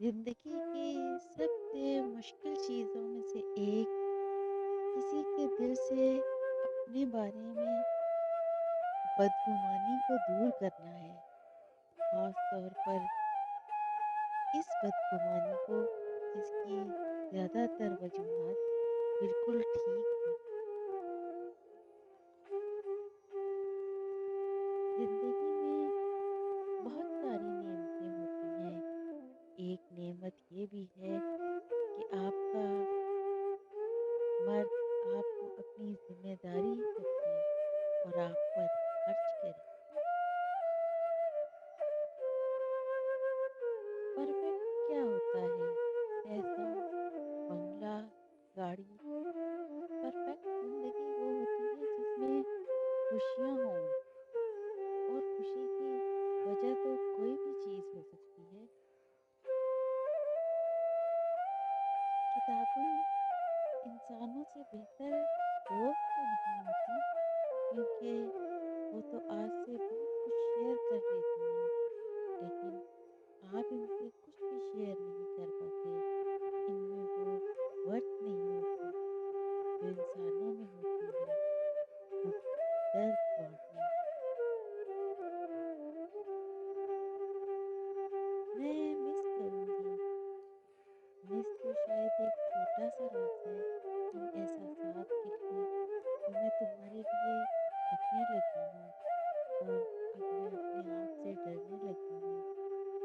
जिंदगी की सबसे मुश्किल चीज़ों में से एक किसी के दिल से अपने बारे में बदगुमानी को दूर करना है। खास तौर पर इस बदगुमानी को जिसकी ज़्यादातर वजूहात बिल्कुल ठीक हो। जिंदगी में बहुत सारी नेमतें होती हैं। एक नेमत ये भी है कि आपका मर्द आपको अपनी जिम्मेदारी समझे और आप पर खर्च करे। परफेक्ट क्या होता है? पैसा, बंगला, गाड़ी। परफेक्ट जिंदगी वो होती है जिसमें खुशियाँ हों, और खुशी की वजह तो कोई भी चीज़ हो सकती है। किताबें इंसानों से बेहतर दोस्त तो नहीं होती, क्योंकि वो तो आज से बहुत कुछ शेयर कर लेती हैं, लेकिन आप इनसे कुछ भी शेयर नहीं कर पाते। इनमें वो वर्थ नहीं होती जो इंसानों में होती है, दुख दर्द बांटना। मैं मिस करूँगी। मिस तो शायद एक छोटा सा लफ्ज़ है इन एहसासात के लिए जो मैं तुम्हारे लिए रखने लगी हूँ। और अब मैं अपने आप से डरने लगी हूँ।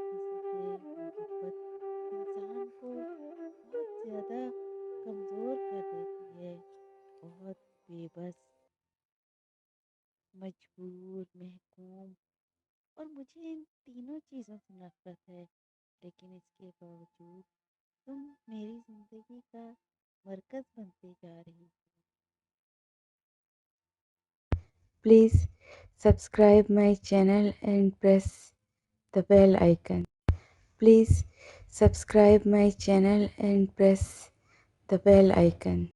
किसी से मोहब्बत इंसान को बहुत ज़्यादा कमज़ोर कर देती है। बहुत बेबस, मजबूर, महकूम, और मुझे इन तीनों चीज़ों से नफ़रत है। लेकिन इसके बावजूद तुम मेरी ज़िंदगी का मरकज़ बनते जा रही हो। Please subscribe my channel and press the bell icon. Please subscribe my channel and press the bell icon.